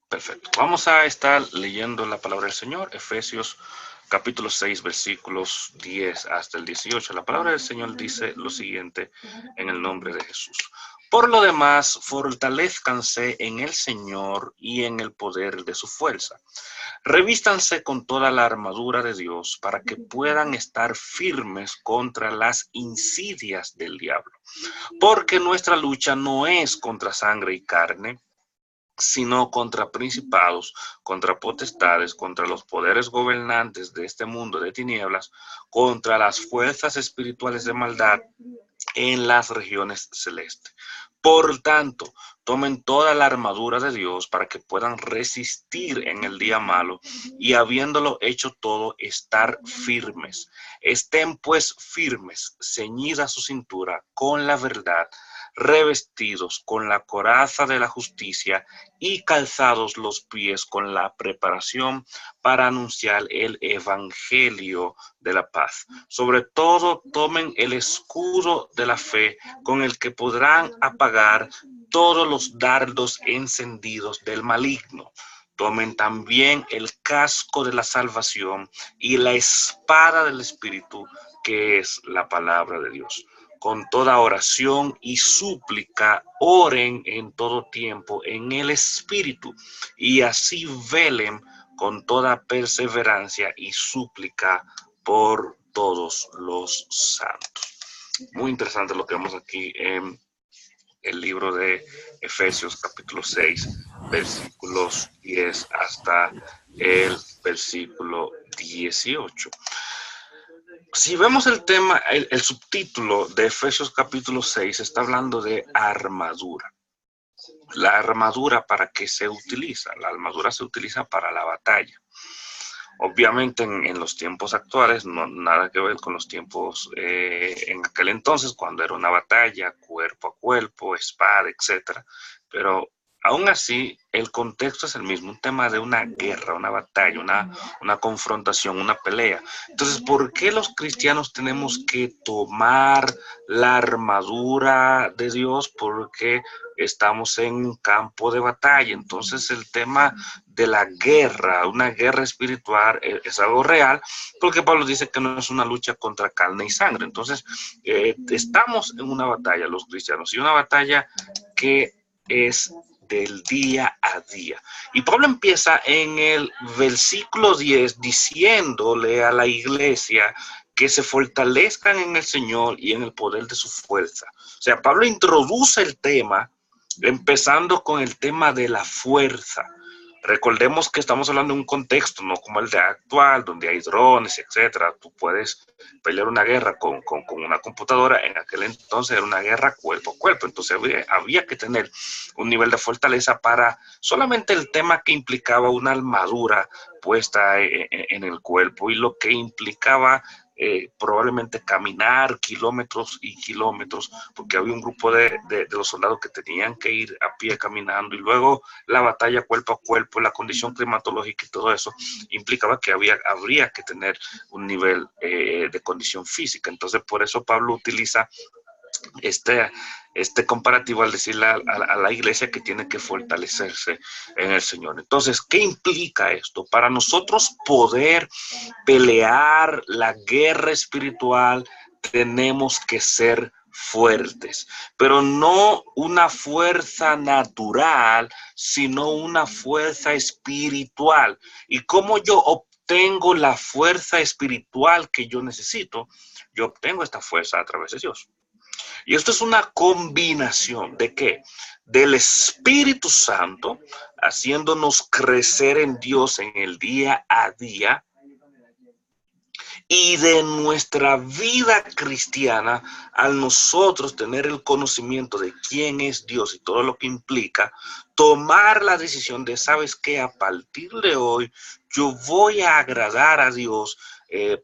Perfecto. Vamos a estar leyendo la palabra del Señor, Efesios capítulo 6, versículos 10 hasta el 18. La palabra del Señor dice lo siguiente en el nombre de Jesús. Por lo demás, fortalezcanse en el Señor y en el poder de su fuerza. Revístanse con toda la armadura de Dios para que puedan estar firmes contra las insidias del diablo. Porque nuestra lucha no es contra sangre y carne, sino contra principados, contra potestades, contra los poderes gobernantes de este mundo de tinieblas, contra las fuerzas espirituales de maldad en las regiones celestes. Por tanto, tomen toda la armadura de Dios para que puedan resistir en el día malo y habiéndolo hecho todo, estar firmes. Estén pues firmes, ceñida su cintura con la verdad, revestidos con la coraza de la justicia y calzados los pies con la preparación para anunciar el evangelio de la paz. Sobre todo, tomen el escudo de la fe con el que podrán apagar todos los dardos encendidos del maligno. Tomen también el casco de la salvación y la espada del Espíritu, que es la palabra de Dios. Con toda oración y súplica, oren en todo tiempo en el Espíritu, y así velen con toda perseverancia y súplica por todos los santos. Muy interesante lo que vemos aquí en el libro de Efesios capítulo 6, versículos 10 hasta el versículo 18. Si vemos el tema, el subtítulo de Efesios capítulo 6 está hablando de armadura. La armadura, ¿para qué se utiliza? La armadura se utiliza para la batalla. Obviamente en los tiempos actuales, no nada que ver con los tiempos en aquel entonces, cuando era una batalla, cuerpo a cuerpo, espada, etc. Pero aún así, el contexto es el mismo, un tema de una guerra, una batalla, una confrontación, una pelea. Entonces, ¿por qué los cristianos tenemos que tomar la armadura de Dios? Porque estamos en un campo de batalla. Entonces, el tema de la guerra, una guerra espiritual, es algo real, porque Pablo dice que no es una lucha contra carne y sangre. Entonces, estamos en una batalla, los cristianos, y una batalla que es del día a día. Y Pablo empieza en el versículo 10 diciéndole a la iglesia que se fortalezcan en el Señor y en el poder de su fuerza. O sea, Pablo introduce el tema empezando con el tema de la fuerza. Recordemos que estamos hablando de un contexto, no como el de actual, donde hay drones, etcétera. Tú puedes pelear una guerra con una computadora. En aquel entonces era una guerra cuerpo a cuerpo. Entonces había que tener un nivel de fortaleza para solamente el tema que implicaba una armadura puesta en el cuerpo y lo que implicaba probablemente caminar kilómetros y kilómetros, porque había un grupo de los soldados que tenían que ir a pie caminando, y luego la batalla cuerpo a cuerpo, la condición climatológica y todo eso implicaba que habría que tener un nivel de condición física. Entonces, por eso Pablo utiliza este comparativo al decirle a la iglesia que tiene que fortalecerse en el Señor. Entonces, ¿qué implica esto? Para nosotros poder pelear la guerra espiritual, tenemos que ser fuertes, pero no una fuerza natural, sino una fuerza espiritual. ¿Y cómo yo obtengo la fuerza espiritual que yo necesito? Yo obtengo esta fuerza a través de Dios. Y esto es una combinación de ¿qué? Del Espíritu Santo, haciéndonos crecer en Dios en el día a día, y de nuestra vida cristiana, al nosotros tener el conocimiento de quién es Dios y todo lo que implica, tomar la decisión de, ¿sabes qué? A partir de hoy, yo voy a agradar a Dios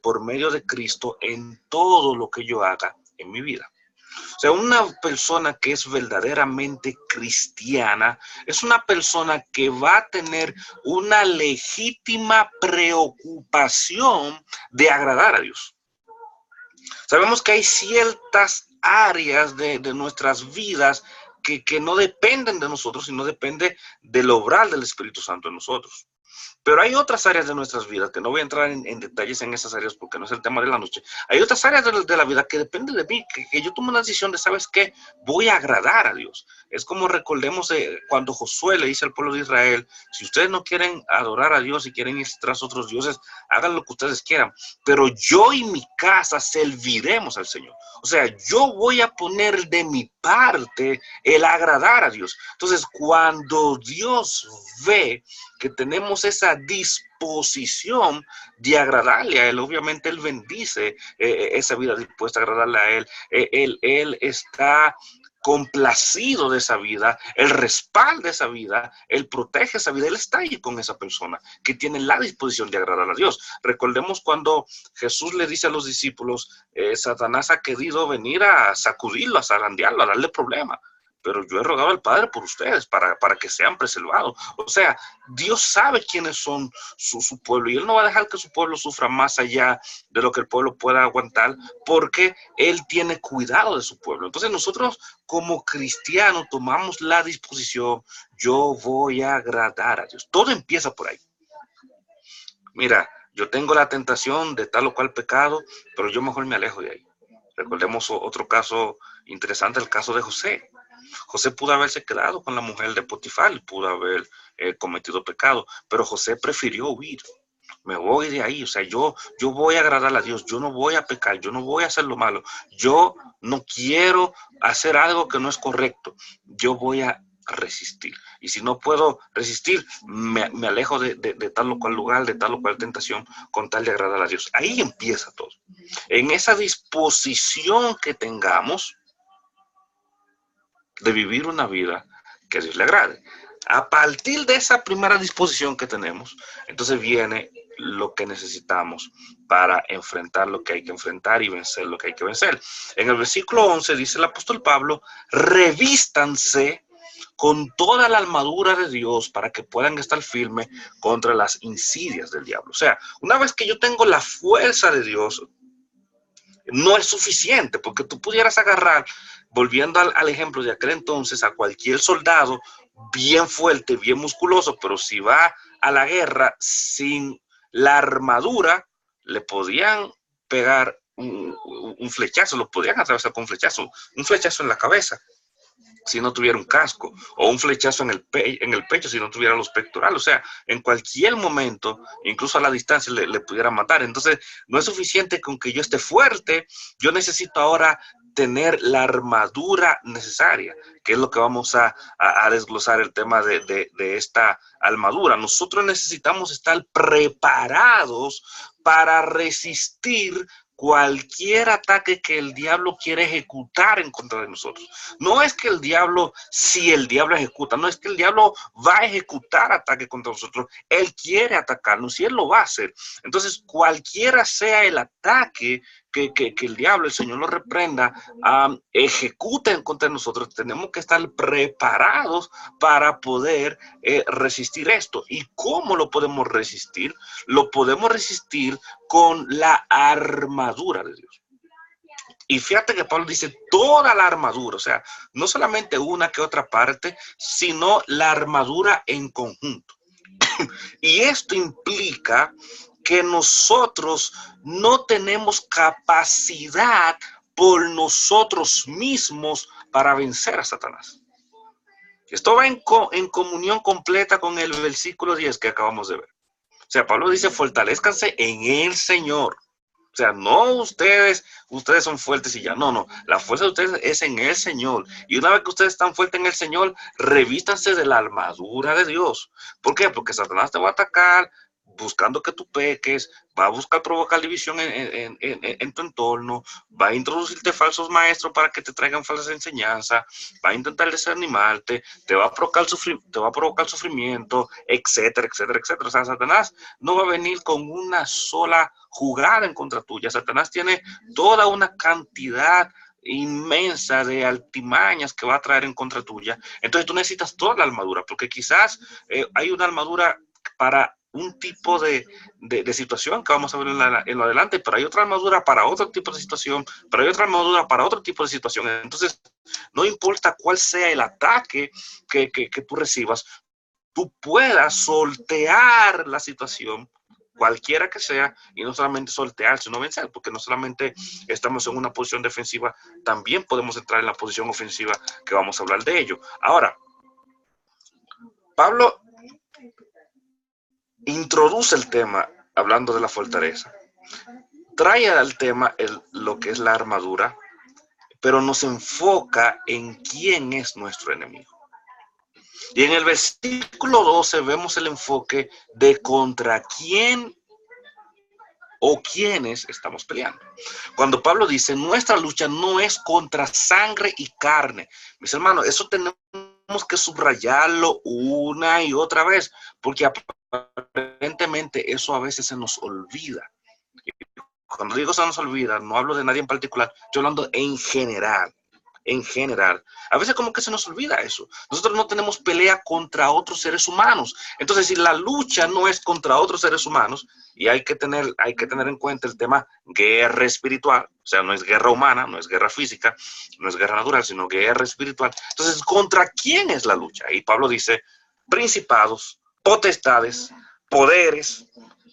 por medio de Cristo en todo lo que yo haga en mi vida. O sea, una persona que es verdaderamente cristiana es una persona que va a tener una legítima preocupación de agradar a Dios. Sabemos que hay ciertas áreas de nuestras vidas que no dependen de nosotros, sino depende del obrar del Espíritu Santo en nosotros. Pero hay otras áreas de nuestras vidas, que no voy a entrar en detalles en esas áreas porque no es el tema de la noche. Hay otras áreas de la vida que dependen de mí, que yo tomo una decisión de, ¿sabes qué? Voy a agradar a Dios. Es como recordemos cuando Josué le dice al pueblo de Israel, si ustedes no quieren adorar a Dios y quieren ir tras otros dioses, hagan lo que ustedes quieran, pero yo y mi casa serviremos al Señor. O sea, yo voy a poner de mi parte el agradar a Dios. Entonces, cuando Dios ve que tenemos esa disposición de agradarle a Él, obviamente Él bendice esa vida dispuesta a agradarle a Él. Él está complacido de esa vida, Él respalda esa vida, Él protege esa vida, Él está ahí con esa persona que tiene la disposición de agradar a Dios. Recordemos cuando Jesús le dice a los discípulos, Satanás ha querido venir a sacudirlo, a zarandearlo, a darle problemas, pero yo he rogado al Padre por ustedes para que sean preservados. O sea, Dios sabe quiénes son su pueblo y Él no va a dejar que su pueblo sufra más allá de lo que el pueblo pueda aguantar, porque Él tiene cuidado de su pueblo. Entonces nosotros como cristianos tomamos la disposición, yo voy a agradar a Dios. Todo empieza por ahí. Mira, yo tengo la tentación de tal o cual pecado, pero yo mejor me alejo de ahí. Recordemos otro caso interesante, el caso de José. José pudo haberse quedado con la mujer de Potifar, pudo haber cometido pecado, pero José prefirió huir. Me voy de ahí, o sea, yo voy a agradar a Dios, yo no voy a pecar, yo no voy a hacer lo malo, yo no quiero hacer algo que no es correcto, yo voy a resistir. Y si no puedo resistir, me alejo de tal o cual lugar, de tal o cual tentación, con tal de agradar a Dios. Ahí empieza todo. En esa disposición que tengamos de vivir una vida que a Dios le agrade. A partir de esa primera disposición que tenemos, entonces viene lo que necesitamos para enfrentar lo que hay que enfrentar y vencer lo que hay que vencer. En el versículo 11 dice el apóstol Pablo, revístanse con toda la armadura de Dios para que puedan estar firmes contra las insidias del diablo. O sea, una vez que yo tengo la fuerza de Dios, no es suficiente, porque tú pudieras agarrar, volviendo al ejemplo de aquel entonces, a cualquier soldado bien fuerte, bien musculoso, pero si va a la guerra sin la armadura, le podían pegar un flechazo, lo podían atravesar con un flechazo en la cabeza si no tuviera un casco, o un flechazo en el pecho si no tuviera los pectorales. O sea, en cualquier momento, incluso a la distancia, le pudiera matar. Entonces, no es suficiente con que yo esté fuerte, yo necesito ahora tener la armadura necesaria, que es lo que vamos a desglosar el tema de esta armadura. Nosotros necesitamos estar preparados para resistir cualquier ataque que el diablo quiere ejecutar en contra de nosotros. No es que el diablo, si el diablo ejecuta, no es que el diablo va a ejecutar ataque contra nosotros. Él quiere atacarnos y él lo va a hacer. Entonces, cualquiera sea el ataque que el diablo, el Señor lo reprenda, ejecuta en contra de nosotros, tenemos que estar preparados para poder resistir esto. ¿Y cómo lo podemos resistir? Lo podemos resistir con la armadura de Dios. Y fíjate que Pablo dice toda la armadura, o sea, no solamente una que otra parte, sino la armadura en conjunto. Y esto implica que nosotros no tenemos capacidad por nosotros mismos para vencer a Satanás. Esto va en comunión completa con el versículo 10 que acabamos de ver. O sea, Pablo dice, fortalezcanse en el Señor. O sea, no ustedes son fuertes y ya. No. La fuerza de ustedes es en el Señor. Y una vez que ustedes están fuertes en el Señor, revístanse de la armadura de Dios. ¿Por qué? Porque Satanás te va a atacar buscando que tú peques, va a buscar provocar división en tu entorno, va a introducirte falsos maestros para que te traigan falsas enseñanzas, va a intentar desanimarte, te va a provocar sufrimiento, etcétera, etcétera, etcétera. O sea, Satanás no va a venir con una sola jugada en contra tuya. Satanás tiene toda una cantidad inmensa de altimañas que va a traer en contra tuya. Entonces tú necesitas toda la armadura, porque quizás hay una armadura para un tipo de situación que vamos a ver en lo adelante, pero hay otra armadura para otro tipo de situación, pero hay otra armadura para otro tipo de situación. Entonces, no importa cuál sea el ataque que tú recibas, tú puedas sortear la situación, cualquiera que sea, y no solamente sortear, sino vencer, porque no solamente estamos en una posición defensiva, también podemos entrar en la posición ofensiva, que vamos a hablar de ello. Ahora, Pablo introduce el tema hablando de la fortaleza. Trae al tema lo que es la armadura, pero nos enfoca en quién es nuestro enemigo. Y en el versículo 12 vemos el enfoque de contra quién o quiénes estamos peleando. Cuando Pablo dice, nuestra lucha no es contra sangre y carne. Mis hermanos, eso tenemos que subrayarlo una y otra vez, porque aparentemente eso a veces se nos olvida. Cuando digo se nos olvida, no hablo de nadie en particular, estoy hablando en general. En general, a veces como que se nos olvida eso. Nosotros no tenemos pelea contra otros seres humanos. Entonces, si la lucha no es contra otros seres humanos, y hay que tener en cuenta el tema guerra espiritual, o sea, no es guerra humana, no es guerra física, no es guerra natural, sino guerra espiritual. Entonces, ¿contra quién es la lucha? Y Pablo dice, principados, potestades, poderes,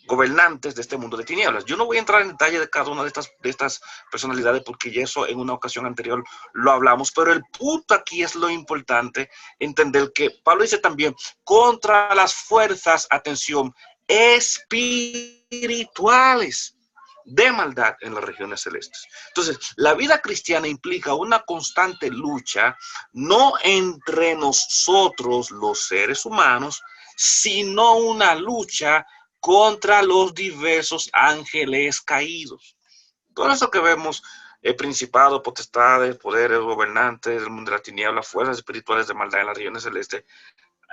gobernantes de este mundo de tinieblas. Yo no voy a entrar en detalle de cada una de estas personalidades porque ya eso en una ocasión anterior lo hablamos, pero el punto aquí es lo importante, entender que Pablo dice también contra las fuerzas, atención, espirituales de maldad en las regiones celestes. Entonces, la vida cristiana implica una constante lucha, no entre nosotros los seres humanos, sino una lucha contra los diversos ángeles caídos. Todo eso que vemos, principados, potestades, poderes, gobernantes del mundo de la tiniebla, fuerzas espirituales de maldad en las regiones celestes,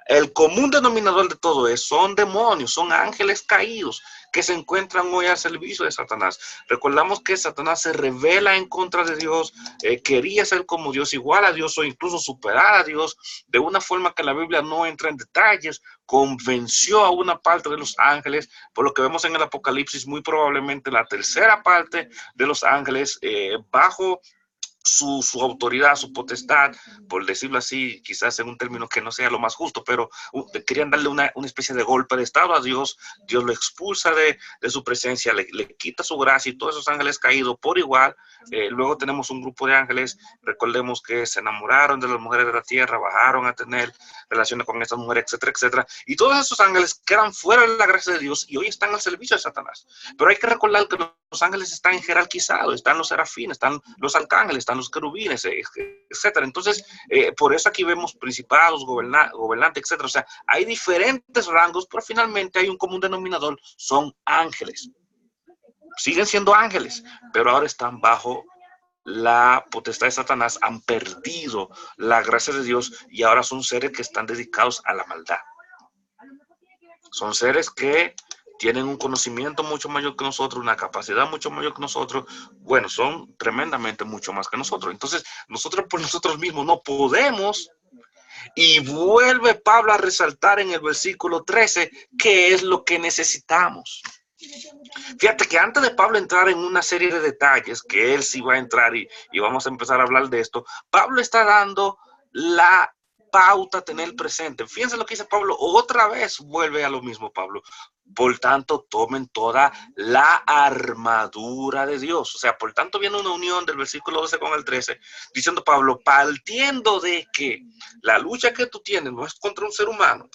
el común denominador de todo eso son demonios, son ángeles caídos que se encuentran hoy al servicio de Satanás. Recordamos que Satanás se revela en contra de Dios, quería ser como Dios, igual a Dios o incluso superar a Dios de una forma que la Biblia no entra en detalles, convenció a una parte de los ángeles, por lo que vemos en el Apocalipsis, muy probablemente la tercera parte de los ángeles bajo su autoridad, su potestad, por decirlo así, quizás en un término que no sea lo más justo, pero querían darle una especie de golpe de estado a Dios. Dios lo expulsa de su presencia, le quita su gracia y todos esos ángeles caídos por igual. Luego tenemos un grupo de ángeles, recordemos que se enamoraron de las mujeres de la tierra, bajaron a tener relaciones con estas mujeres, etcétera, etcétera. Y todos esos ángeles quedan fuera de la gracia de Dios y hoy están al servicio de Satanás. Pero hay que recordar que los ángeles están jerarquizados, están los serafines, están los arcángeles, están los querubines, etcétera. Entonces, por eso aquí vemos principados, gobernantes, etcétera. O sea, hay diferentes rangos, pero finalmente hay un común denominador, son ángeles. Siguen siendo ángeles, pero ahora están bajo la potestad de Satanás, han perdido la gracia de Dios y ahora son seres que están dedicados a la maldad. Son seres que tienen un conocimiento mucho mayor que nosotros, una capacidad mucho mayor que nosotros. Bueno, son tremendamente mucho más que nosotros. Entonces, nosotros por nosotros mismos no podemos. Y vuelve Pablo a resaltar en el versículo 13 qué es lo que necesitamos. Fíjate que antes de Pablo entrar en una serie de detalles, que él sí va a entrar y vamos a empezar a hablar de esto, Pablo está dando la pauta a tener presente. Fíjense lo que dice Pablo, otra vez vuelve a lo mismo Pablo. Por tanto, tomen toda la armadura de Dios. O sea, por tanto viene una unión del versículo 12 con el 13, diciendo Pablo, partiendo de que la lucha que tú tienes no es contra un ser humano,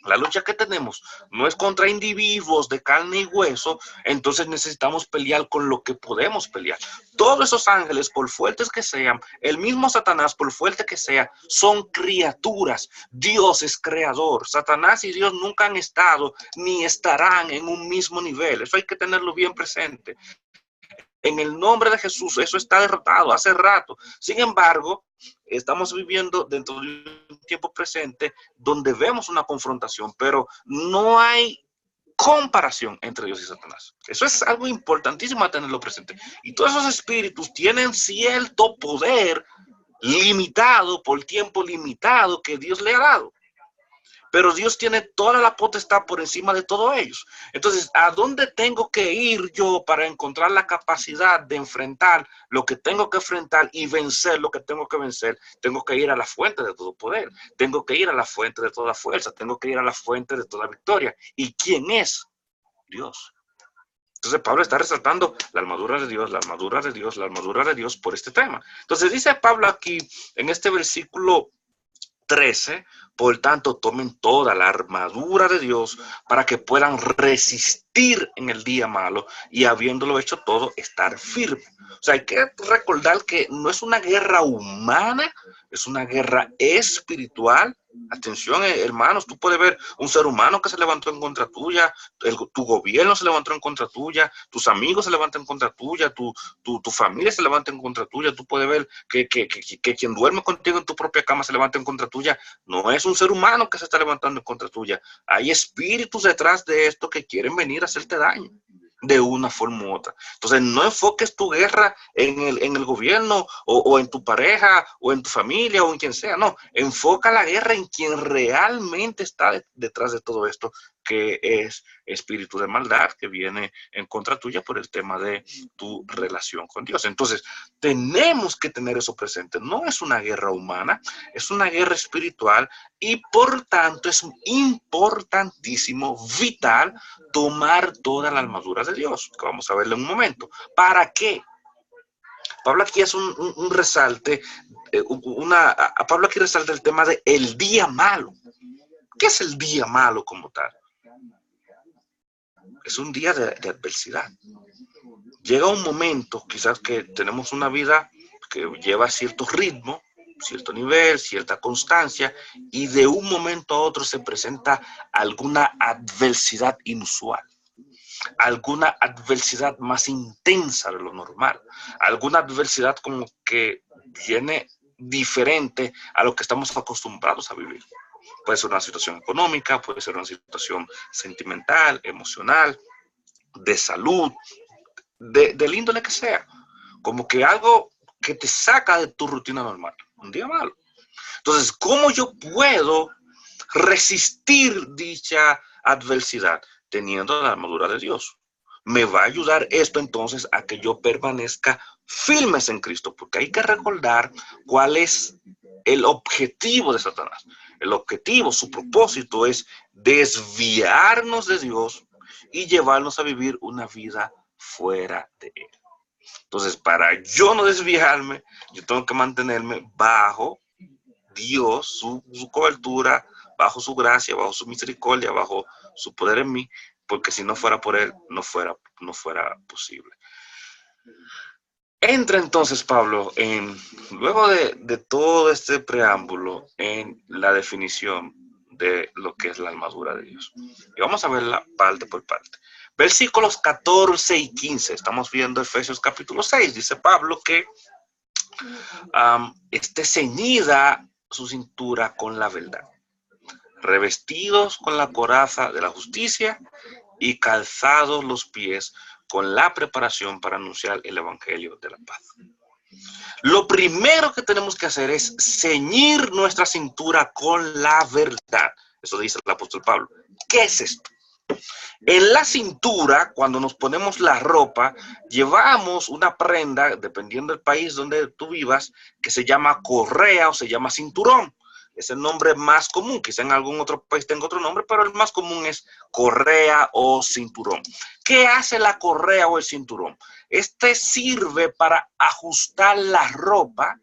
la lucha que tenemos no es contra individuos de carne y hueso, entonces necesitamos pelear con lo que podemos pelear. Todos esos ángeles, por fuertes que sean, el mismo Satanás, por fuerte que sea, son criaturas. Dios es creador. Satanás y Dios nunca han estado ni estarán en un mismo nivel. Eso hay que tenerlo bien presente. En el nombre de Jesús, eso está derrotado hace rato. Sin embargo, estamos viviendo dentro de un tiempo presente donde vemos una confrontación, pero no hay comparación entre Dios y Satanás. Eso es algo importantísimo a tenerlo presente. Y todos esos espíritus tienen cierto poder limitado, por tiempo limitado que Dios le ha dado. pero Dios tiene toda la potestad por encima de todos ellos. Entonces, ¿a dónde tengo que ir yo para encontrar la capacidad de enfrentar lo que tengo que enfrentar y vencer lo que tengo que vencer? Tengo que ir a la fuente de todo poder, tengo que ir a la fuente de toda fuerza, tengo que ir a la fuente de toda victoria. ¿Y quién es? Dios. Entonces Pablo está resaltando la armadura de Dios, la armadura de Dios, la armadura de Dios por este tema. Entonces dice Pablo aquí en este versículo 13, por tanto, tomen toda la armadura de Dios para que puedan resistir en el día malo y habiéndolo hecho todo, estar firme. O sea, hay que recordar que no es una guerra humana, es una guerra espiritual. Atención, hermanos, tú puedes ver un ser humano que se levantó en contra tuya, tu gobierno se levantó en contra tuya, tus amigos se levantan en contra tuya, tu familia se levanta en contra tuya, tú puedes ver que quien duerme contigo en tu propia cama se levanta en contra tuya. No es un ser humano que se está levantando en contra tuya. Hay espíritus detrás de esto que quieren venir a hacerte daño de una forma u otra. Entonces, no enfoques tu guerra en el gobierno o en tu pareja o en tu familia o en quien sea. No, enfoca la guerra en quien realmente está detrás de todo esto, que es espíritu de maldad que viene en contra tuya por el tema de tu relación con Dios. Entonces, tenemos que tener eso presente. No es una guerra humana, es una guerra espiritual y por tanto es importantísimo, vital, tomar toda la armadura de Dios, que vamos a verlo en un momento. ¿Para qué? Pablo aquí es un resalte, Pablo aquí resalta el tema de el día malo. ¿Qué es el día malo como tal? Es un día de adversidad. Llega un momento, quizás que tenemos una vida que lleva cierto ritmo, cierto nivel, cierta constancia, y de un momento a otro se presenta alguna adversidad inusual, alguna adversidad más intensa de lo normal, alguna adversidad como que viene diferente a lo que estamos acostumbrados a vivir. Puede ser una situación económica, puede ser una situación sentimental, emocional, de salud, del índole que sea. Como que algo que te saca de tu rutina normal. Un día malo. Entonces, ¿cómo yo puedo resistir dicha adversidad? Teniendo la armadura de Dios. Me va a ayudar esto entonces a que yo permanezca firmes en Cristo, porque hay que recordar cuál es el objetivo de Satanás. El objetivo, su propósito es desviarnos de Dios y llevarnos a vivir una vida fuera de Él. Entonces, para yo no desviarme, yo tengo que mantenerme bajo Dios, su cobertura, bajo su gracia, bajo su misericordia, bajo su poder en mí, porque si no fuera por Él, no fuera posible. Entra entonces Pablo, luego de todo este preámbulo, en la definición de lo que es la armadura de Dios. Y vamos a verla parte por parte. Versículos 14 y 15. Estamos viendo Efesios capítulo 6. Dice Pablo que esté ceñida su cintura con la verdad, revestidos con la coraza de la justicia y calzados los pies con la preparación para anunciar el evangelio de la paz. Lo primero que tenemos que hacer es ceñir nuestra cintura con la verdad. Eso dice el apóstol Pablo. ¿Qué es esto? En la cintura, cuando nos ponemos la ropa, llevamos una prenda, dependiendo del país donde tú vivas, que se llama correa o se llama cinturón. Es el nombre más común, quizá en algún otro país tenga otro nombre, pero el más común es correa o cinturón. ¿Qué hace la correa o el cinturón? Este sirve para ajustar la ropa.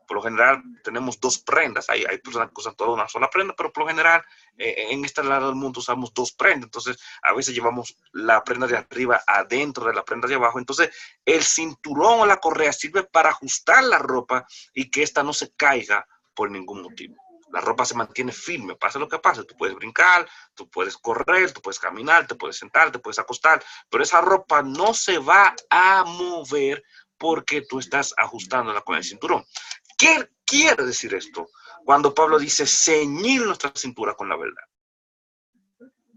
Por lo general tenemos dos prendas, hay personas que usan toda una sola prenda, pero por lo general en este lado del mundo usamos dos prendas, entonces a veces llevamos la prenda de arriba adentro de la prenda de abajo, entonces el cinturón o la correa sirve para ajustar la ropa y que ésta no se caiga por ningún motivo. La ropa se mantiene firme, pase lo que pase, tú puedes brincar, tú puedes correr, tú puedes caminar, te puedes sentar, te puedes acostar, pero esa ropa no se va a mover porque tú estás ajustándola con el cinturón. ¿Qué quiere decir esto? Cuando Pablo dice ceñir nuestra cintura con la verdad.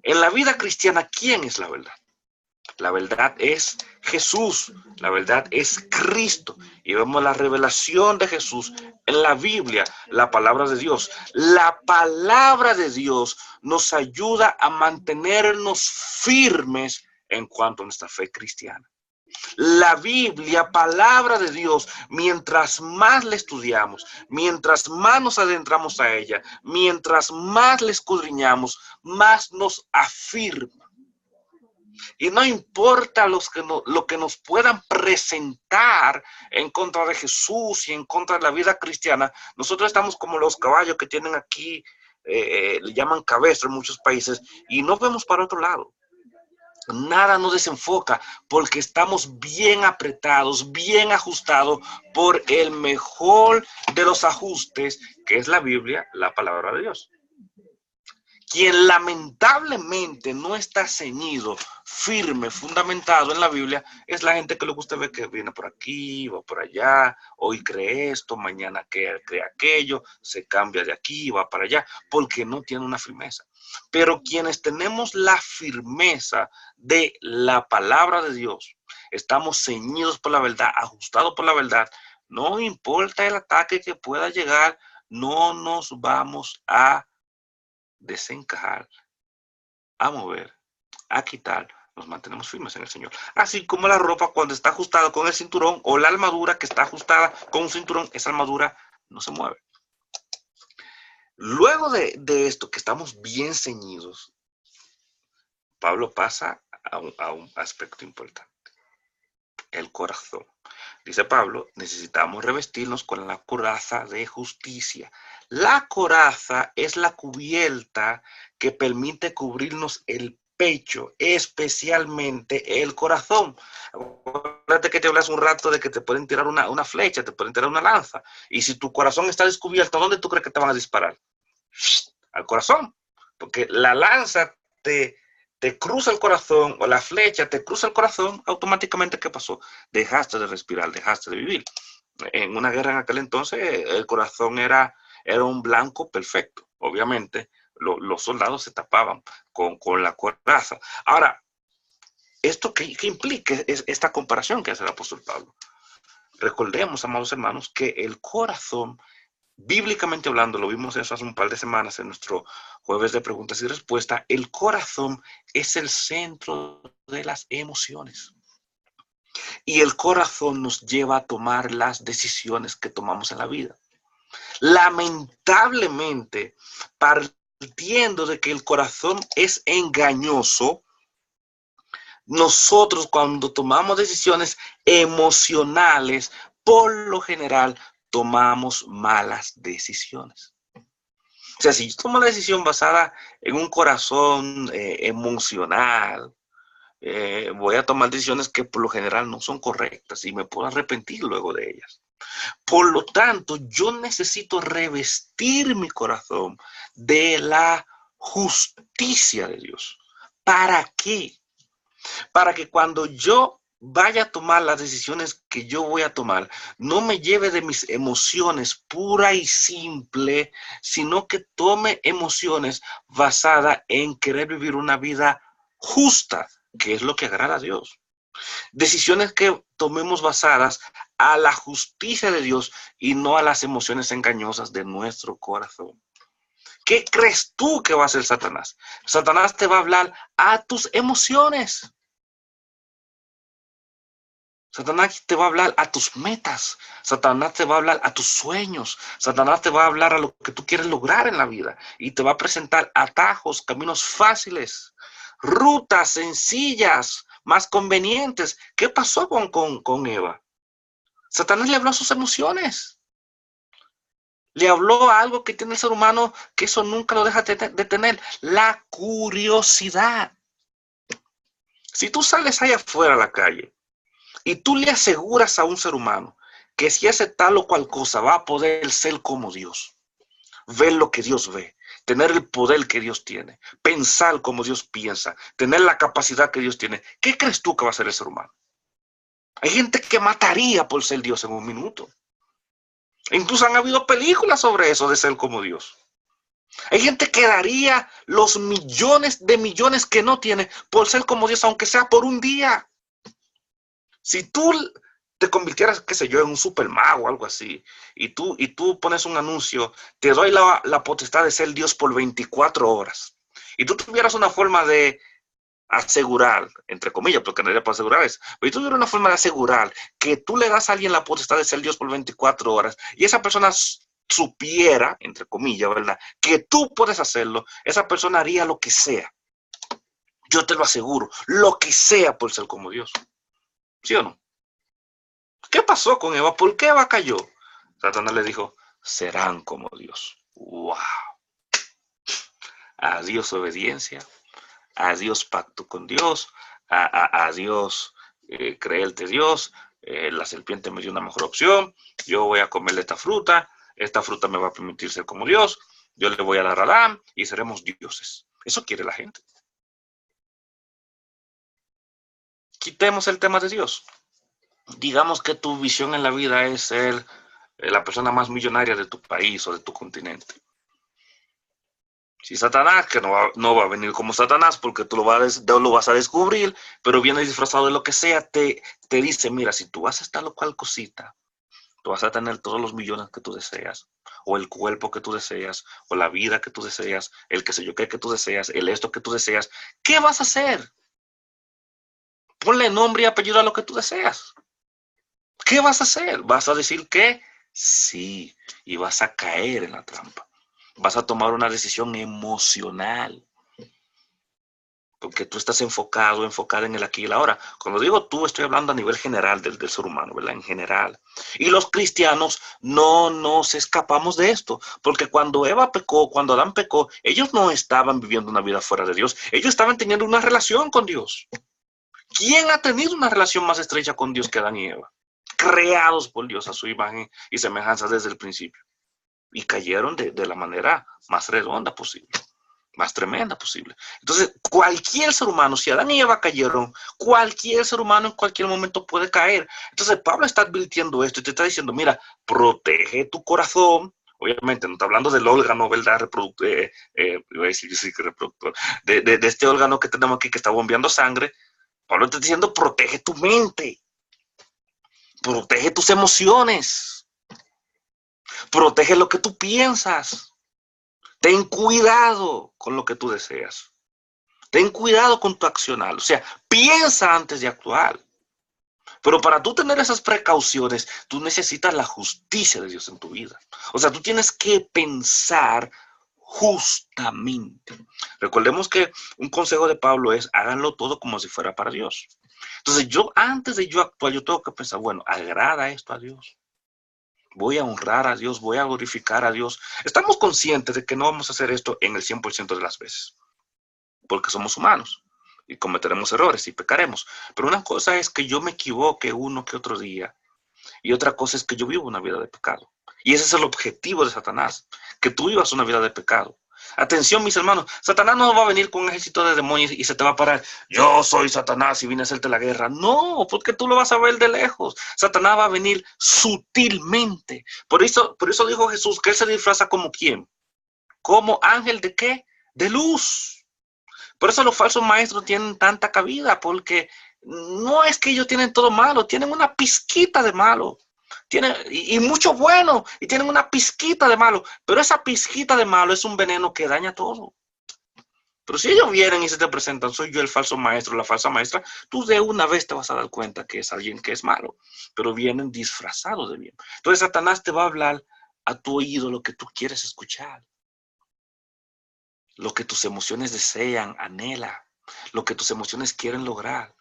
En la vida cristiana, ¿quién es la verdad? La verdad es Jesús, la verdad es Cristo. Y vemos la revelación de Jesús en la Biblia, la palabra de Dios. La palabra de Dios nos ayuda a mantenernos firmes en cuanto a nuestra fe cristiana. La Biblia, palabra de Dios, mientras más la estudiamos, mientras más nos adentramos a ella, mientras más la escudriñamos, más nos afirma. Y no importa lo que nos puedan presentar en contra de Jesús y en contra de la vida cristiana, nosotros estamos como los caballos que tienen aquí, le llaman cabestro en muchos países, y no vemos para otro lado. Nada nos desenfoca porque estamos bien apretados, bien ajustados por el mejor de los ajustes, que es la Biblia, la palabra de Dios. Quien lamentablemente no está ceñido, firme, fundamentado en la Biblia, es la gente que luego usted ve que viene por aquí, va por allá, hoy cree esto, mañana cree aquello, se cambia de aquí, va para allá, porque no tiene una firmeza. Pero quienes tenemos la firmeza de la palabra de Dios, estamos ceñidos por la verdad, ajustados por la verdad, no importa el ataque que pueda llegar, no nos vamos a desencajar, a mover, a quitar, nos mantenemos firmes en el Señor. Así como la ropa cuando está ajustada con el cinturón, o la armadura que está ajustada con un cinturón, esa armadura no se mueve. Luego de esto, que estamos bien ceñidos, Pablo pasa a un aspecto importante: el corazón. Dice Pablo, necesitamos revestirnos con la coraza de justicia. La coraza es la cubierta que permite cubrirnos el pecho, especialmente el corazón. Acuérdate que te hablas un rato de que te pueden tirar una flecha, te pueden tirar una lanza. Y si tu corazón está descubierto, ¿dónde tú crees que te van a disparar? Al corazón. Porque la lanza te cruza el corazón, o la flecha te cruza el corazón, automáticamente, ¿qué pasó? Dejaste de respirar, dejaste de vivir. En una guerra en aquel entonces, el corazón era un blanco perfecto. Obviamente, los soldados se tapaban con la coraza. Ahora, ¿esto qué implica esta comparación que hace el apóstol Pablo? Recordemos, amados hermanos, que el corazón, bíblicamente hablando, lo vimos eso hace un par de semanas en nuestro jueves de preguntas y respuestas, el corazón es el centro de las emociones. Y el corazón nos lleva a tomar las decisiones que tomamos en la vida. Lamentablemente, partiendo de que el corazón es engañoso, nosotros cuando tomamos decisiones emocionales, por lo general, tomamos malas decisiones. O sea, si yo tomo la decisión basada en un corazón emocional, voy a tomar decisiones que por lo general no son correctas y me puedo arrepentir luego de ellas. Por lo tanto, yo necesito revestir mi corazón de la justicia de Dios. ¿Para qué? Para que cuando yo vaya a tomar las decisiones que yo voy a tomar, no me lleve de mis emociones pura y simple, sino que tome emociones basadas en querer vivir una vida justa, que es lo que agrada a Dios. Decisiones que tomemos basadas a la justicia de Dios y no a las emociones engañosas de nuestro corazón. ¿Qué crees tú que va a hacer Satanás? Satanás te va a hablar a tus emociones. Satanás te va a hablar a tus metas. Satanás te va a hablar a tus sueños. Satanás te va a hablar a lo que tú quieres lograr en la vida. Y te va a presentar atajos, caminos fáciles, rutas sencillas, más convenientes. ¿Qué pasó con Eva? Satanás le habló a sus emociones. Le habló a algo que tiene el ser humano, que eso nunca lo deja de tener: la curiosidad. Si tú sales allá afuera a la calle y tú le aseguras a un ser humano que si hace tal o cual cosa va a poder ser como Dios, ver lo que Dios ve, tener el poder que Dios tiene, pensar como Dios piensa, tener la capacidad que Dios tiene, ¿qué crees tú que va a ser el ser humano? Hay gente que mataría por ser Dios en un minuto. Incluso han habido películas sobre eso de ser como Dios. Hay gente que daría los millones de millones que no tiene por ser como Dios, aunque sea por un día. Si tú te convirtieras, qué sé yo, en un supermago o algo así, y tú pones un anuncio, te doy la potestad de ser Dios por 24 horas, y tú tuvieras una forma de asegurar, entre comillas, porque nadie puede asegurar eso, pero tú tuvieras una forma de asegurar que tú le das a alguien la potestad de ser Dios por 24 horas, y esa persona supiera, entre comillas, ¿verdad?, que tú puedes hacerlo, esa persona haría lo que sea. Yo te lo aseguro, lo que sea por ser como Dios. ¿Sí o no? ¿Qué pasó con Eva? ¿Por qué Eva cayó? Satanás le dijo, serán como Dios. ¡Wow! A Dios obediencia, a Dios pacto con Dios, a Dios creerte Dios. La serpiente me dio una mejor opción. Yo voy a comerle esta fruta me va a permitir ser como Dios. Yo le voy a dar a Adán y seremos dioses. Eso quiere la gente. Quitemos el tema de Dios. Digamos que tu visión en la vida es ser la persona más millonaria de tu país o de tu continente. Si Satanás, que no va a venir como Satanás porque tú lo vas a descubrir, pero viene disfrazado de lo que sea, te dice, mira, si tú haces tal o cual cosita, tú vas a tener todos los millones que tú deseas, o el cuerpo que tú deseas, o la vida que tú deseas, el que sé yo qué que tú deseas, el esto que tú deseas. ¿Qué vas a hacer? Ponle nombre y apellido a lo que tú deseas. ¿Qué vas a hacer? ¿Vas a decir que sí? Y vas a caer en la trampa. Vas a tomar una decisión emocional. Porque tú estás enfocada en el aquí y el ahora. Cuando digo tú, estoy hablando a nivel general del ser humano, ¿verdad? En general. Y los cristianos no nos escapamos de esto. Porque cuando Eva pecó, cuando Adán pecó, ellos no estaban viviendo una vida fuera de Dios. Ellos estaban teniendo una relación con Dios. ¿Quién ha tenido una relación más estrecha con Dios que Adán y Eva? Creados por Dios a su imagen y semejanza desde el principio. Y cayeron de la manera más redonda posible, más tremenda posible. Entonces, cualquier ser humano, si Adán y Eva cayeron, cualquier ser humano en cualquier momento puede caer. Entonces, Pablo está advirtiendo esto y te está diciendo, mira, protege tu corazón. Obviamente, no está hablando del órgano, ¿verdad? Reproductor, iba a decir, yo sí que reproductor, de este órgano que tenemos aquí que está bombeando sangre. Pablo está diciendo, protege tu mente, protege tus emociones, protege lo que tú piensas. Ten cuidado con lo que tú deseas. Ten cuidado con tu accionar. O sea, piensa antes de actuar. Pero para tú tener esas precauciones, tú necesitas la justicia de Dios en tu vida. O sea, tú tienes que pensar justamente. Recordemos que un consejo de Pablo es, háganlo todo como si fuera para Dios. Entonces, antes de yo actuar, yo tengo que pensar, bueno, ¿agrada esto a Dios? Voy a honrar a Dios, voy a glorificar a Dios. Estamos conscientes de que no vamos a hacer esto en el 100% de las veces, porque somos humanos y cometeremos errores y pecaremos. Pero una cosa es que yo me equivoque uno que otro día y otra cosa es que yo vivo una vida de pecado. Y ese es el objetivo de Satanás, que tú vivas una vida de pecado. Atención, mis hermanos, Satanás no va a venir con un ejército de demonios y se te va a parar. Yo soy Satanás y vine a hacerte la guerra. No, porque tú lo vas a ver de lejos. Satanás va a venir sutilmente. Por eso dijo Jesús que él se disfraza como ¿quién? Como ángel de ¿qué? De luz. Por eso los falsos maestros tienen tanta cabida, porque no es que ellos tienen todo malo, tienen una pizquita de malo. Tienen, y mucho bueno, y tienen una pizquita de malo, pero esa pizquita de malo es un veneno que daña todo. Pero si ellos vienen y se te presentan, soy yo el falso maestro, la falsa maestra, tú de una vez te vas a dar cuenta que es alguien que es malo, pero vienen disfrazados de bien. Entonces Satanás te va a hablar a tu oído lo que tú quieres escuchar, lo que tus emociones desean, anhela, lo que tus emociones quieren lograr.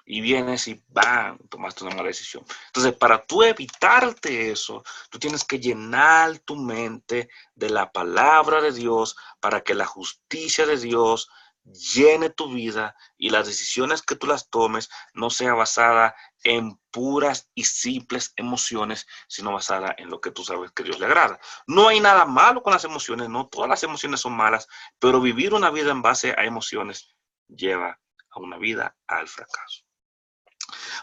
Y vienes y ¡bam! Tomaste una mala decisión. Entonces, para tú evitarte eso, tú tienes que llenar tu mente de la palabra de Dios para que la justicia de Dios llene tu vida y las decisiones que tú las tomes no sea basada en puras y simples emociones, sino basada en lo que tú sabes que Dios le agrada. No hay nada malo con las emociones, no todas las emociones son malas, pero vivir una vida en base a emociones lleva a una vida al fracaso.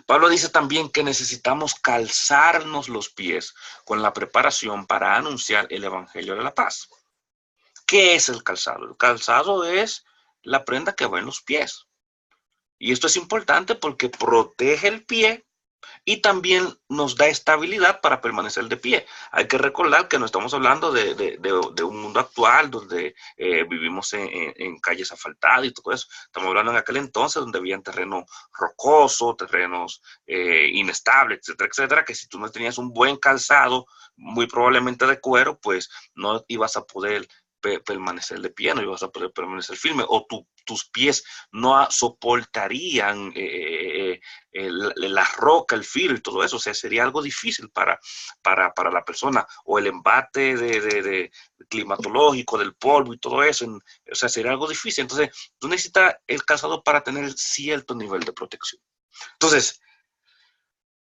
Pablo dice también que necesitamos calzarnos los pies con la preparación para anunciar el evangelio de la paz. ¿Qué es el calzado? El calzado es la prenda que va en los pies. Y esto es importante porque protege el pie y también nos da estabilidad para permanecer de pie. Hay que recordar que no estamos hablando de un mundo actual donde vivimos en calles asfaltadas y todo eso. Estamos hablando en aquel entonces donde había terreno rocoso, terrenos inestables, etcétera, etcétera, que si tú no tenías un buen calzado, muy probablemente de cuero, pues no ibas a poder permanecer de pie, no ibas a poder permanecer firme, o tus pies no soportarían la roca, el filo y todo eso. O sea, sería algo difícil para la persona, o el embate de climatológico del polvo y todo eso. O sea, sería algo difícil. Entonces, tú necesitas el calzado para tener cierto nivel de protección. Entonces,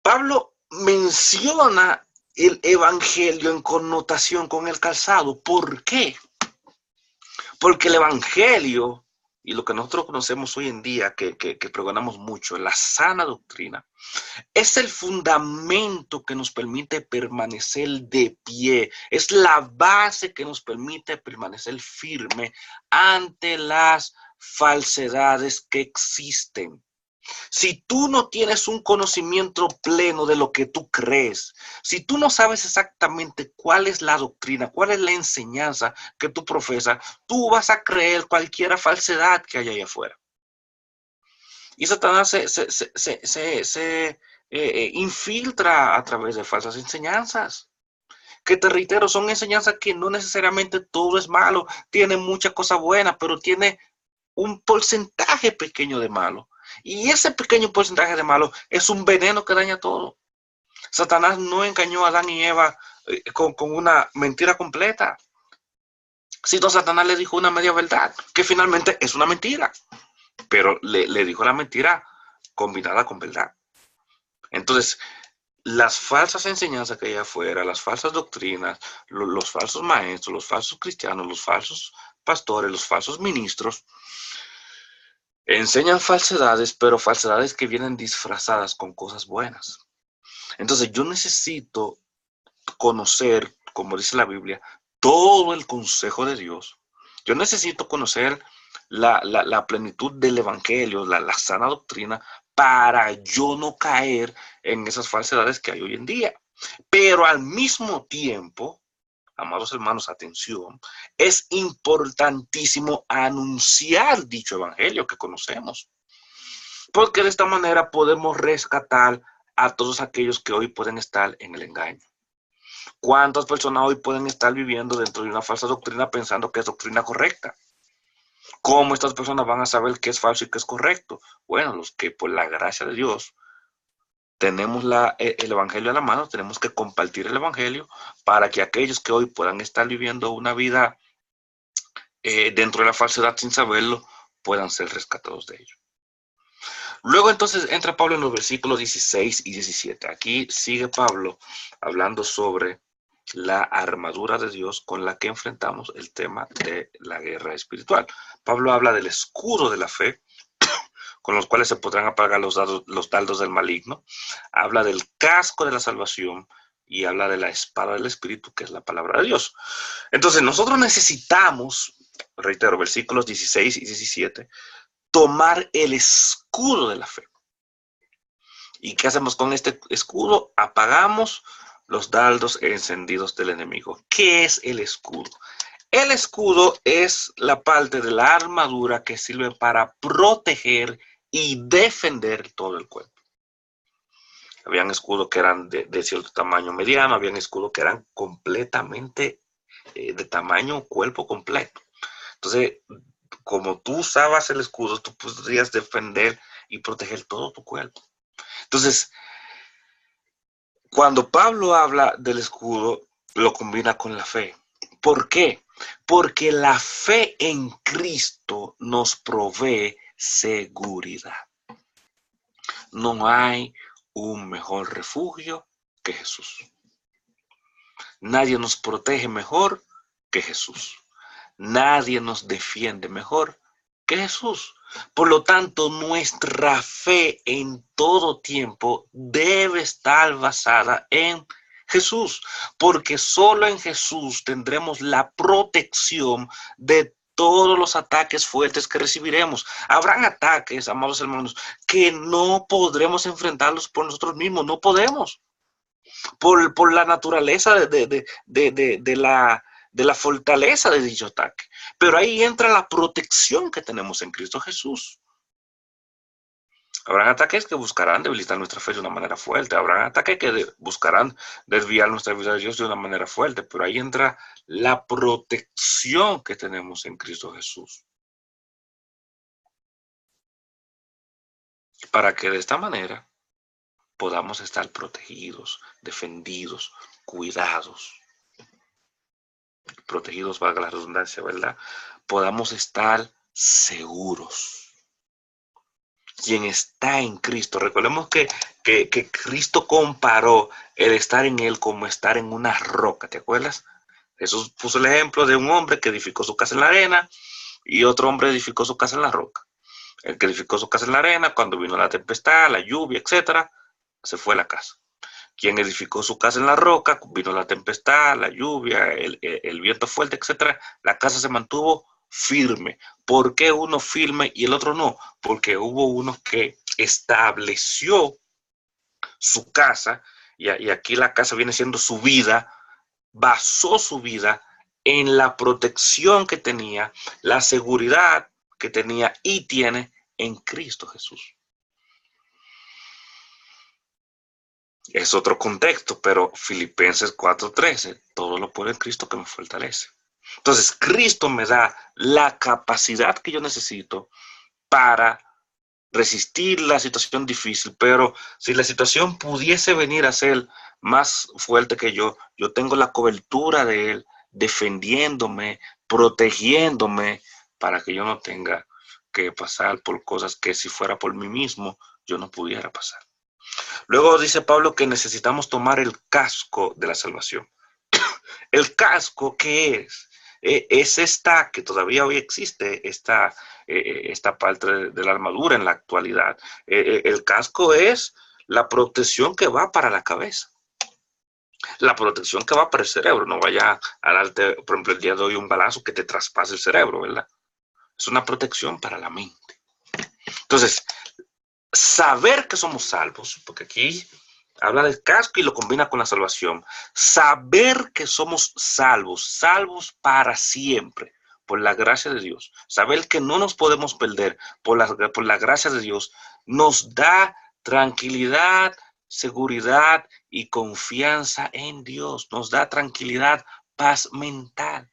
Pablo menciona el evangelio en connotación con el calzado. ¿Por qué? Porque el evangelio y lo que nosotros conocemos hoy en día, que pregonamos mucho, la sana doctrina, es el fundamento que nos permite permanecer de pie. Es la base que nos permite permanecer firme ante las falsedades que existen. Si tú no tienes un conocimiento pleno de lo que tú crees, si tú no sabes exactamente cuál es la doctrina, cuál es la enseñanza que tú profesas, tú vas a creer cualquier falsedad que haya allá afuera. Y Satanás se infiltra a través de falsas enseñanzas, que te reitero, son enseñanzas que no necesariamente todo es malo, tiene muchas cosas buenas, pero tiene un porcentaje pequeño de malo. Y ese pequeño porcentaje de malo es un veneno que daña todo. Satanás no engañó a Adán y Eva con una mentira completa, sino Satanás le dijo una media verdad, que finalmente es una mentira, pero le dijo la mentira combinada con verdad. Entonces, las falsas enseñanzas que hay afuera, las falsas doctrinas, los falsos maestros, los falsos cristianos, los falsos pastores, los falsos ministros, enseñan falsedades, pero falsedades que vienen disfrazadas con cosas buenas. Entonces yo necesito conocer, como dice la Biblia, todo el consejo de Dios. Yo necesito conocer la plenitud del evangelio, la sana doctrina, para yo no caer en esas falsedades que hay hoy en día. Pero al mismo tiempo, amados hermanos, atención, es importantísimo anunciar dicho evangelio que conocemos, porque de esta manera podemos rescatar a todos aquellos que hoy pueden estar en el engaño. ¿Cuántas personas hoy pueden estar viviendo dentro de una falsa doctrina pensando que es doctrina correcta? ¿Cómo estas personas van a saber qué es falso y qué es correcto? Bueno, los que por la gracia de Dios tenemos el evangelio a la mano, tenemos que compartir el evangelio para que aquellos que hoy puedan estar viviendo una vida dentro de la falsedad sin saberlo, puedan ser rescatados de ello. Luego entonces entra Pablo en los versículos 16 y 17. Aquí sigue Pablo hablando sobre la armadura de Dios con la que enfrentamos el tema de la guerra espiritual. Pablo habla del escudo de la fe, con los cuales se podrán apagar los dardos del maligno. Habla del casco de la salvación y habla de la espada del Espíritu, que es la palabra de Dios. Entonces nosotros necesitamos, reitero, versículos 16 y 17, tomar el escudo de la fe. ¿Y qué hacemos con este escudo? Apagamos los dardos encendidos del enemigo. ¿Qué es el escudo? El escudo es la parte de la armadura que sirve para proteger y defender todo el cuerpo. Habían escudos que eran de cierto tamaño mediano, habían escudos que eran completamente de tamaño cuerpo completo. Entonces, como tú usabas el escudo, tú podrías defender y proteger todo tu cuerpo. Entonces, cuando Pablo habla del escudo, lo combina con la fe. ¿Por qué? Porque la fe en Cristo nos provee seguridad. No hay un mejor refugio que Jesús. Nadie nos protege mejor que Jesús. Nadie nos defiende mejor que Jesús. Por lo tanto, nuestra fe en todo tiempo debe estar basada en Jesús, porque solo en Jesús tendremos la protección de todos los ataques fuertes que recibiremos. Habrán ataques, amados hermanos, que no podremos enfrentarlos por nosotros mismos, no podemos, por la naturaleza de la fortaleza de dicho ataque. Pero ahí entra la protección que tenemos en Cristo Jesús. Habrán ataques que buscarán debilitar nuestra fe de una manera fuerte. Habrán ataques que buscarán desviar nuestra vida de Dios de una manera fuerte. Pero ahí entra la protección que tenemos en Cristo Jesús. Para que de esta manera podamos estar protegidos, defendidos, cuidados. Protegidos, valga la redundancia, ¿verdad? Podamos estar seguros. Quien está en Cristo, recordemos que Cristo comparó el estar en Él como estar en una roca, ¿te acuerdas? Jesús puso el ejemplo de un hombre que edificó su casa en la arena y otro hombre edificó su casa en la roca. El que edificó su casa en la arena, cuando vino la tempestad, la lluvia, etcétera, se fue a la casa. Quien edificó su casa en la roca, vino la tempestad, la lluvia, el viento fuerte, etcétera, la casa se mantuvo firme. ¿Por qué uno firme y el otro no? Porque hubo uno que estableció su casa, y aquí la casa viene siendo su vida, basó su vida en la protección que tenía, la seguridad que tenía y tiene en Cristo Jesús. Es otro contexto, pero Filipenses 4:13, todo lo puedo en Cristo que me fortalece. Entonces, Cristo me da la capacidad que yo necesito para resistir la situación difícil, pero si la situación pudiese venir a ser más fuerte que yo tengo la cobertura de Él defendiéndome, protegiéndome, para que yo no tenga que pasar por cosas que si fuera por mí mismo, yo no pudiera pasar. Luego dice Pablo que necesitamos tomar el casco de la salvación. ¿El casco qué es? Es esta, que todavía hoy existe, esta parte de la armadura en la actualidad. El casco es la protección que va para la cabeza. La protección que va para el cerebro. No vaya a darte, por ejemplo, el día de hoy un balazo que te traspase el cerebro, ¿verdad? Es una protección para la mente. Entonces, saber que somos salvos, porque aquí habla del casco y lo combina con la salvación. Saber que somos salvos, salvos para siempre, por la gracia de Dios. Saber que no nos podemos perder por la gracia de Dios nos da tranquilidad, seguridad y confianza en Dios. Nos da tranquilidad, paz mental.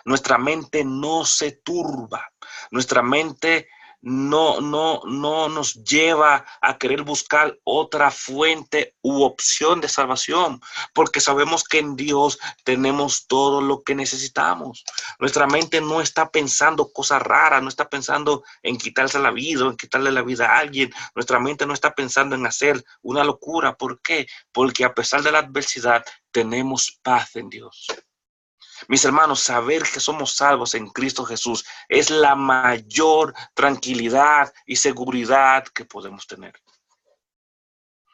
Nuestra mente no se turba. Nuestra mente no nos lleva a querer buscar otra fuente u opción de salvación, porque sabemos que en Dios tenemos todo lo que necesitamos. Nuestra mente no está pensando cosas raras, no está pensando en quitarse la vida o en quitarle la vida a alguien. Nuestra mente no está pensando en hacer una locura. ¿Por qué? Porque a pesar de la adversidad tenemos paz en Dios. Mis hermanos, saber que somos salvos en Cristo Jesús es la mayor tranquilidad y seguridad que podemos tener.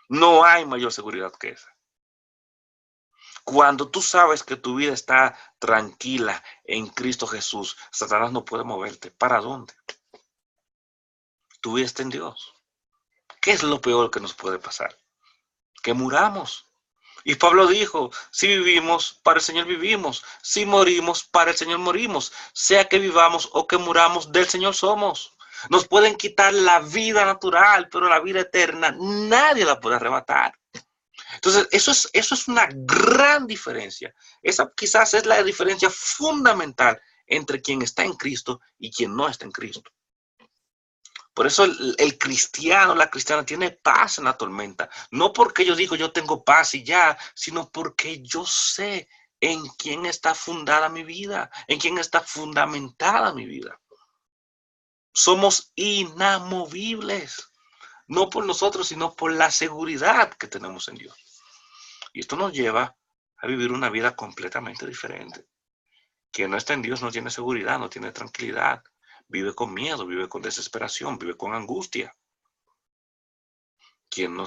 No hay mayor seguridad que esa. Cuando tú sabes que tu vida está tranquila en Cristo Jesús, Satanás no puede moverte. ¿Para dónde? Tu vida está en Dios. ¿Qué es lo peor que nos puede pasar? Que muramos. Y Pablo dijo, si vivimos, para el Señor vivimos. Si morimos, para el Señor morimos. Sea que vivamos o que muramos, del Señor somos. Nos pueden quitar la vida natural, pero la vida eterna nadie la puede arrebatar. Entonces, eso es una gran diferencia. Esa quizás es la diferencia fundamental entre quien está en Cristo y quien no está en Cristo. Por eso el cristiano, la cristiana tiene paz en la tormenta. No porque yo digo yo tengo paz y ya, sino porque yo sé en quién está fundada mi vida, en quién está fundamentada mi vida. Somos inamovibles, no por nosotros, sino por la seguridad que tenemos en Dios. Y esto nos lleva a vivir una vida completamente diferente. Quien no está en Dios no tiene seguridad, no tiene tranquilidad. Vive con miedo, vive con desesperación, vive con angustia. quien no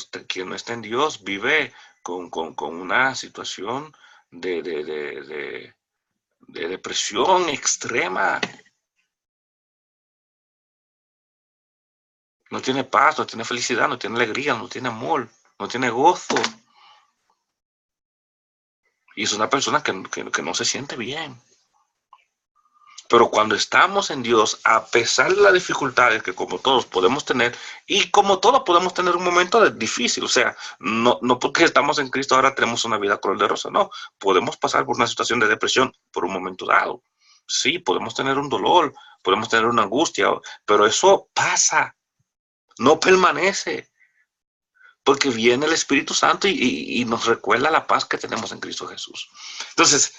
está en Dios vive con una situación de depresión extrema. No tiene paz, no tiene felicidad, no tiene alegría, no tiene amor, no tiene gozo. Y es una persona que no se siente bien. Pero cuando estamos en Dios, a pesar de las dificultades que como todos podemos tener, y como todos podemos tener un momento difícil, o sea, no porque estamos en Cristo ahora tenemos una vida color de rosa, no, podemos pasar por una situación de depresión por un momento dado. Sí, podemos tener un dolor, podemos tener una angustia, pero eso pasa, no permanece, porque viene el Espíritu Santo y nos recuerda la paz que tenemos en Cristo Jesús. Entonces,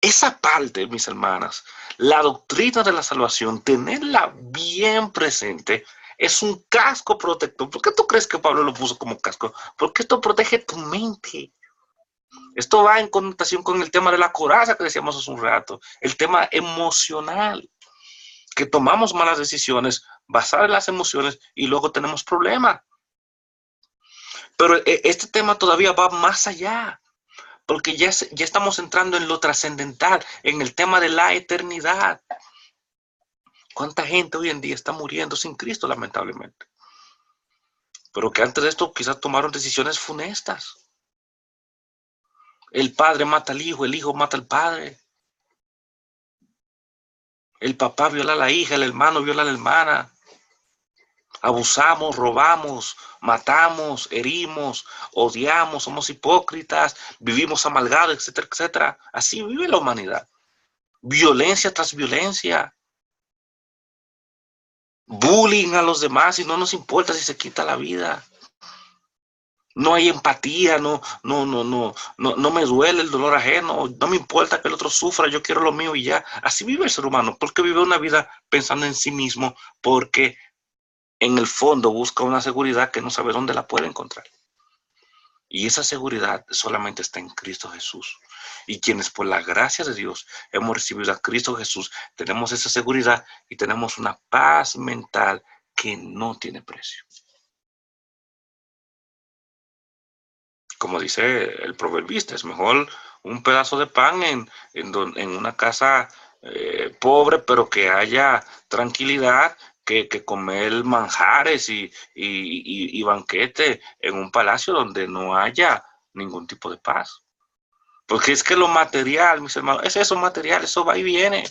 esa parte, mis hermanas, la doctrina de la salvación, tenerla bien presente, es un casco protector. ¿Por qué tú crees que Pablo lo puso como casco? Porque esto protege tu mente. Esto va en connotación con el tema de la coraza que decíamos hace un rato, el tema emocional, que tomamos malas decisiones basadas en las emociones y luego tenemos problemas. Pero este tema todavía va más allá. Porque ya estamos entrando en lo trascendental, en el tema de la eternidad. ¿Cuánta gente hoy en día está muriendo sin Cristo, lamentablemente? Pero que antes de esto quizás tomaron decisiones funestas. El padre mata al hijo, el hijo mata al padre. El papá viola a la hija, el hermano viola a la hermana. Abusamos, robamos, matamos, herimos, odiamos, somos hipócritas, vivimos amargados, etcétera, etcétera. Así vive la humanidad. Violencia tras violencia. Bullying a los demás y no nos importa si se quita la vida. No hay empatía, no me duele el dolor ajeno, no me importa que el otro sufra, yo quiero lo mío y ya. Así vive el ser humano, porque vive una vida pensando en sí mismo, porque en el fondo busca una seguridad que no sabe dónde la puede encontrar. Y esa seguridad solamente está en Cristo Jesús. Y quienes por la gracia de Dios hemos recibido a Cristo Jesús, tenemos esa seguridad y tenemos una paz mental que no tiene precio. Como dice el proverbista, es mejor un pedazo de pan en una casa pobre, pero que haya tranquilidad, que comer manjares y banquete en un palacio donde no haya ningún tipo de paz. Porque es que lo material, mis hermanos, es eso material, eso va y viene.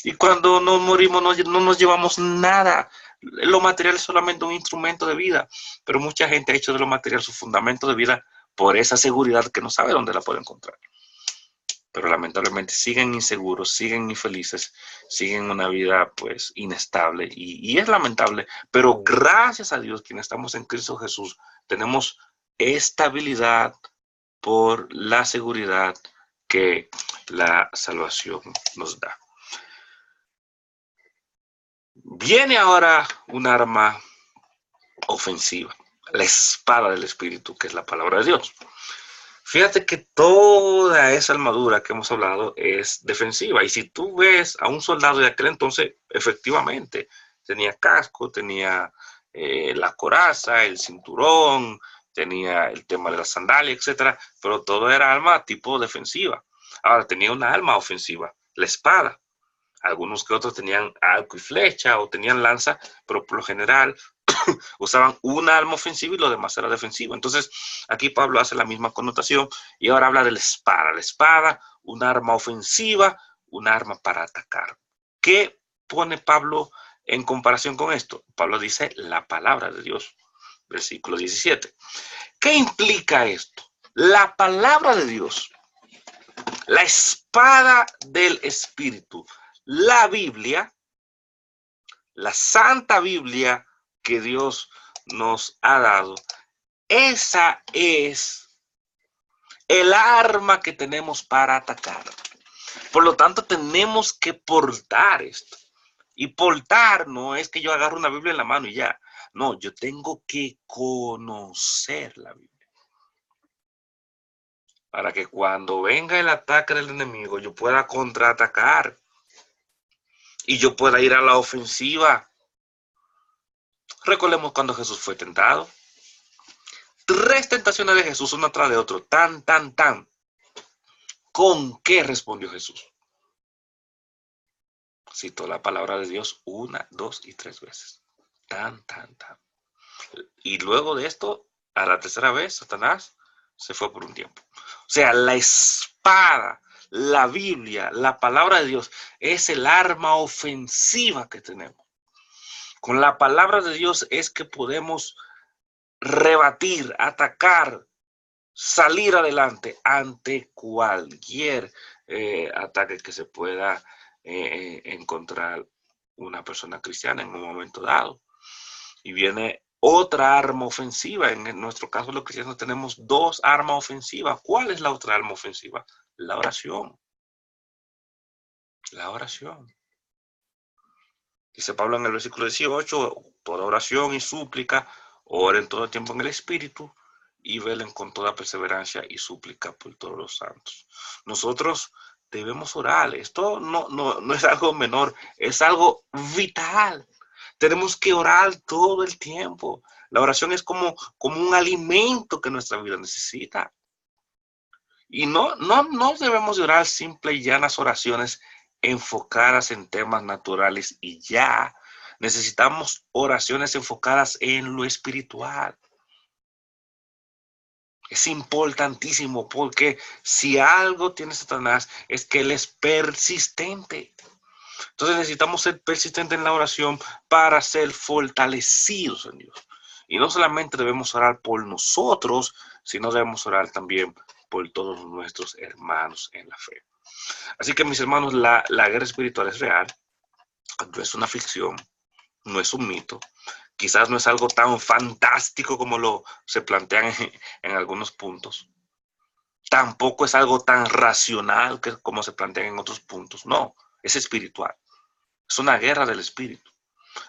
Y cuando nos morimos no nos llevamos nada. Lo material es solamente un instrumento de vida, pero mucha gente ha hecho de lo material su fundamento de vida por esa seguridad que no sabe dónde la puede encontrar. Pero lamentablemente siguen inseguros, siguen infelices, siguen una vida pues inestable y es lamentable, pero gracias a Dios, quienes estamos en Cristo Jesús, tenemos estabilidad por la seguridad que la salvación nos da. Viene ahora un arma ofensiva, la espada del Espíritu, que es la palabra de Dios. Fíjate que toda esa armadura que hemos hablado es defensiva. Y si tú ves a un soldado de aquel entonces, efectivamente, tenía casco, tenía la coraza, el cinturón, tenía el tema de la sandalia, etcétera, pero todo era arma tipo defensiva. Ahora tenía una arma ofensiva, la espada. Algunos que otros tenían arco y flecha o tenían lanza, pero por lo general usaban una arma ofensiva y lo demás era defensivo. Entonces, aquí Pablo hace la misma connotación y ahora habla de la espada. La espada, una arma ofensiva, una arma para atacar. ¿Qué pone Pablo en comparación con esto? Pablo dice la palabra de Dios, versículo 17. ¿Qué implica esto? La palabra de Dios, la espada del Espíritu, la Biblia, la Santa Biblia que Dios nos ha dado. Esa es el arma que tenemos para atacar. Por lo tanto, tenemos que portar esto. Y portar no es que yo agarre una Biblia en la mano y ya. No, yo tengo que conocer la Biblia. Para que cuando venga el ataque del enemigo, yo pueda contraatacar. Y yo pueda ir a la ofensiva. Recordemos cuando Jesús fue tentado. 3 tentaciones de Jesús, una tras de otra, tan. ¿Con qué respondió Jesús? Citó la palabra de Dios 1, 2 y 3 veces. Tan. Y luego de esto, a la tercera vez, Satanás se fue por un tiempo. O sea, la espada, la Biblia, la palabra de Dios es el arma ofensiva que tenemos. Con la palabra de Dios es que podemos rebatir, atacar, salir adelante ante cualquier ataque que se pueda encontrar una persona cristiana en un momento dado. Y viene otra arma ofensiva. En nuestro caso, los cristianos tenemos 2 armas ofensivas. ¿Cuál es la otra arma ofensiva? La oración. La oración. Dice Pablo en el versículo 18, toda oración y súplica, oren todo el tiempo en el Espíritu y velen con toda perseverancia y súplica por todos los santos. Nosotros debemos orar. Esto no es algo menor, es algo vital. Tenemos que orar todo el tiempo. La oración es como un alimento que nuestra vida necesita. Y no debemos de orar simples y llanas oraciones enfocadas en temas naturales y ya. Necesitamos oraciones enfocadas en lo espiritual. Es importantísimo porque si algo tiene Satanás es que él es persistente. Entonces necesitamos ser persistentes en la oración para ser fortalecidos en Dios. Y no solamente debemos orar por nosotros, sino debemos orar también por todos nuestros hermanos en la fe. Así que mis hermanos, la guerra espiritual es real, no es una ficción, no es un mito. Quizás no es algo tan fantástico como se plantean en algunos puntos. Tampoco es algo tan racional como se plantean en otros puntos. No, es espiritual. Es una guerra del espíritu.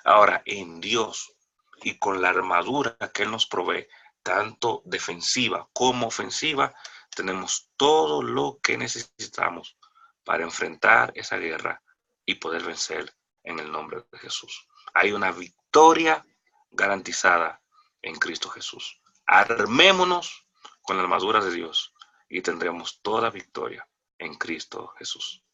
Ahora, en Dios y con la armadura que Él nos provee, tanto defensiva como ofensiva, tenemos todo lo que necesitamos para enfrentar esa guerra y poder vencer en el nombre de Jesús. Hay una victoria garantizada en Cristo Jesús. Armémonos con la armadura de Dios y tendremos toda victoria en Cristo Jesús.